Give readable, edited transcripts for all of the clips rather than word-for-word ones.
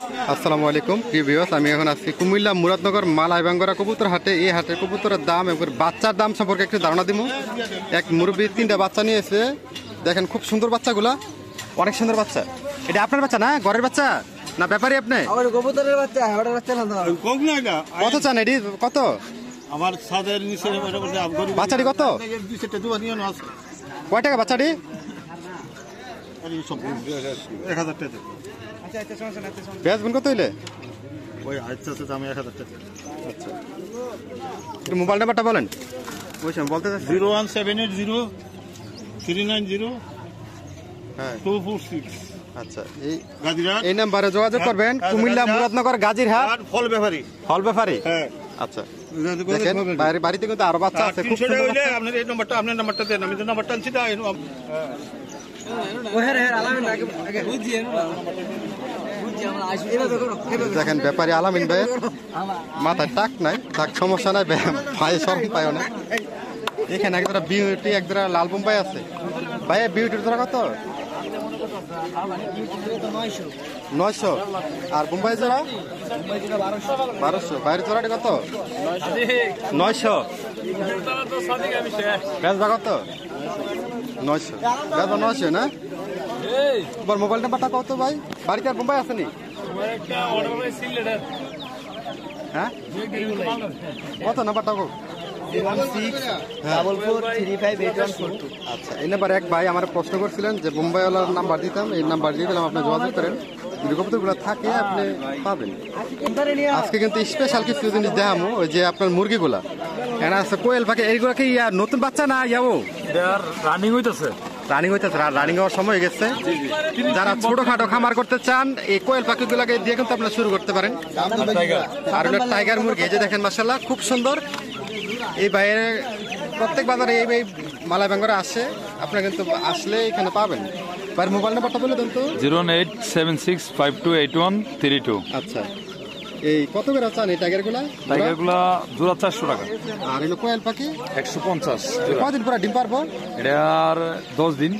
আসসালামু আলাইকুম প্রিয় ভিউয়ার্স, আমি এখন আছি কুমিল্লা মুরাদনগর মালাইবাঙ্গরা কবুতর হাটে। এই হাটের কবুতরের দাম এবং বাচ্চার দাম সম্পর্কে একটু ধারণা দিব। এক মুরব্বী 3টা বাচ্চা নিয়ে এসে দেখেন, খুব সুন্দর বাচ্চাগুলা, অনেক সুন্দর বাচ্চা। এটা আপনার বাচ্চা না ঘরের বাচ্চা না ব্যাপারী? আপনি কবুতরের বাচ্চা, ওটার বাচ্চা না। কত চান এটি? কত আমার সাদের নিচে বাচ্চাটি? কত কয় টাকা বাচ্চাটি? 1000 টাকা। বেচবেন কত হইলে? ওই আচ্ছা আমি 1000 টাকা। আচ্ছা, একটু মোবাইল নাম্বারটা বলেন। বুঝছেন বলতে 01780 390 হ্যাঁ 246। আচ্ছা, গাজীরহাট এই নাম্বারে যোগাযোগ করবেন। কুমিল্লা মুরাদনগর গাজীরহাট ফল ব্যাপারী। ফল ব্যাপারী। হ্যাঁ আচ্ছা, দেখেন বাড়িতে কিন্তু আরো বাচ্চা আছে। খুব সুন্দর হইলে আপনার এই নাম্বারটা, আপনার নাম্বারটা দেন, আমি তো নাম্বারটা আনছি না। দেখেন ব্যাপারী আলামিন ভাই মাথায় টাক নাই, টাক সমস্যা নাই, ভাই শরম পায় না। এখানে একজোড়া বিউটি, একজোড়া লাল বোম্বাই আছে। ভাই বিউটির জোড়া কত? 900। আর বোম্বাই জোড়া 1200। বাইরের জোড়াটি কত? 900। বেচবা কত? 900। বেচবা 900 না? তোমার মোবাইল নাম্বারটা কত ভাই? বাড়িতে আর বোম্বাই আছে নি? হ্যাঁ, কত নাম্বারটা? 1644358142। আচ্ছা, এই নাম্বার এক ভাই আমার প্রশ্ন করছিলেন যে বোম্বাইওয়ালার নাম্বার দিতাম, এই নাম্বার দিয়ে দিলাম, আপনি যোগাযোগ করেন। যদি কবুতরগুলো থাকে আপনি পাবেন। আজকে কিন্তু স্পেশাল কিছু জিনিস দেখামো। ওই যে আপনার মুরগিগুলা এখানে আছে, কোয়েল পাখি, এইগুলা কি নতুন বাচ্চা না ইয়াবো? রানিং হইতেছে। রানিং হওয়ার সময় হয়ে গেছে। যারা ছোটখাটো খামার করতে চান, এই কোয়েল পাখিগুলাকে দিয়ে কিন্তু আপনারা শুরু করতে পারেন। আর হলো টাইগার মুরগি, এই যে দেখেন মাশাআল্লাহ খুব সুন্দর। এই বাইরে প্রত্যেক বাজারে এই মালাইবাঙ্গরে আসে, আপনারা কিন্তু আসলে এখানে পাবেন। ভাইয়ের মোবাইল নাম্বারটা বলে দেন তো। 08765288132। আচ্ছা, এই কত করে চান এই টাইগারগুলা? টাইগারগুলা জোড়া 400 টাকা। আর এগুলো কোয়েল পাখি 150। কদিন পরে ডিম পারবো? এটা আর 10 দিন,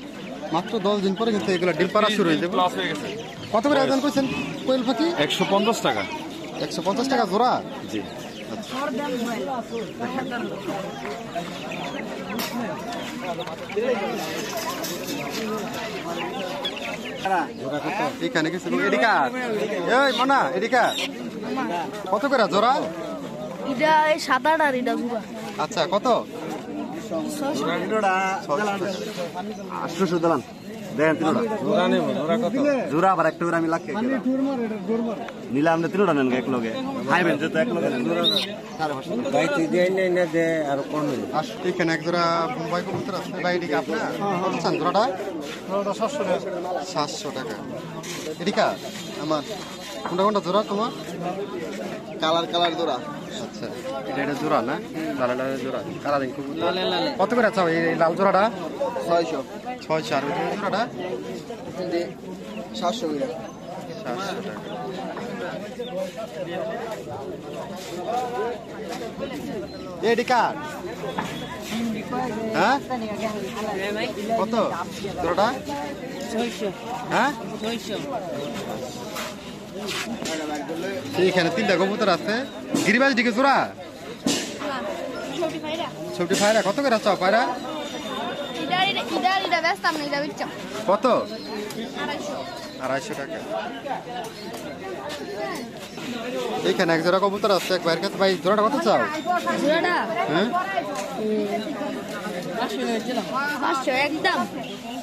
মাত্র 10 দিন পরে কিন্তু এগুলো ডিম পাড়া শুরু হয়ে যাবে। প্লাস হয়ে গেছে। কত করে আয়োজন করছেন কোয়েল পাখি? 150 টাকা। 150 টাকা জোড়া? জি। এখানে কিছু এদিকা, এই মনা এদিকা, কত করে জোড়া? এটা এই 7-8 আর এটা জোড়া। আচ্ছা, কত? 800 দিলাম। দেন তিনটা জোড়া নেব। জোড়া কত? জোড়া আবার একটা আমি লাখ নিলাম না, তিনটা নেন এক লগে খাইবেন যত এক লগে জোড়া 550 ভাই তুই দেই নাই না দে আর কোন এখানে এক জোড়া বোম্বাই কবুতর আছে ভাই। এদিকে আপনার কত চান জোড়াটা? 700 টাকা। এদিকা আমার কোনটা জোড়া তোমার? কালার জোড়া। আচ্ছা, এটা জোড়া না? লাল জোড়া, কালারিং কবুতর। কত করে চাও এই লাল জোড়াটা? 600। 600। আর ওই জোড়াটা 700 টাকা। 700 টাকা। এদিকা হ্যাঁ কত জোড়াটা? 600। হ্যাঁ 600। এইখানে 3টা কবুতর আছে। গিরিবাজ দিকে জোড়া ছোটি পায়রা কত করে চাও? পায়রা কত? 250 টাকা। এইখানে এক জোড়া কবুতর আছে এক ভাইয়ের কাছে। ভাই জোড়াটা কত চাও? হ্যাঁ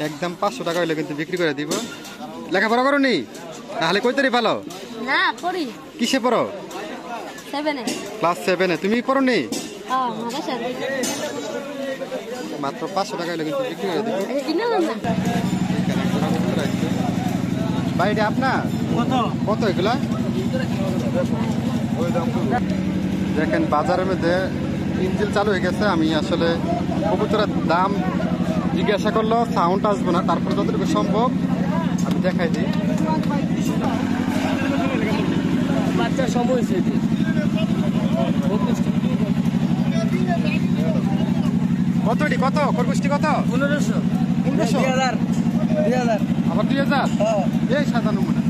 একদম 500 টাকা হইলে কিন্তু বিক্রি করে দিব। লেখাপড়া করো নি? তাহলে কই তারি পালো? না পড়ি। কিসে পড়ো? 7 এ। ক্লাস 7 এ। তুমি পড়ো নি? হ্যাঁ, মাদ্রাসা। মাত্র 500 টাকা হইলে কিন্তু বিক্রি করে দিব। ভাই এটা আপনার কত এগুলা? দেখেন বাজারের মধ্যে ইঞ্জিল চালু হয়ে গেছে। আমি আসলে কবুতরের দাম জিজ্ঞাসা করলো, সাউন্ড আসবো না, তারপরে যতটুকু সম্ভব আমি দেখাই দিই। বাচ্চার সময় কত এটি? কত খরগোশটি? কত? 1500। 2000। আবার 2000? এই সাজানো মনে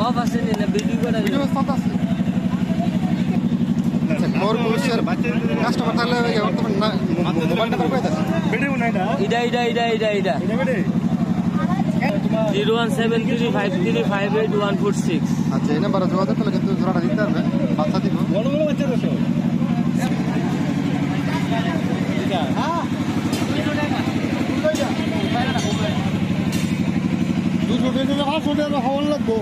অফ আছে চলতেছে আচ্ছা খরগোশের কাস্টমার থাকলে মোবাইল নাম্বার কই দেন এটা 01735358146 আচ্ছা এই নাম্বারে যোগাযোগ করলে কিন্তু জোড়াটা দিতে পারবে বাচ্চা দিব দুশো টাকা 500 টাকা খাওয়ান লাগবো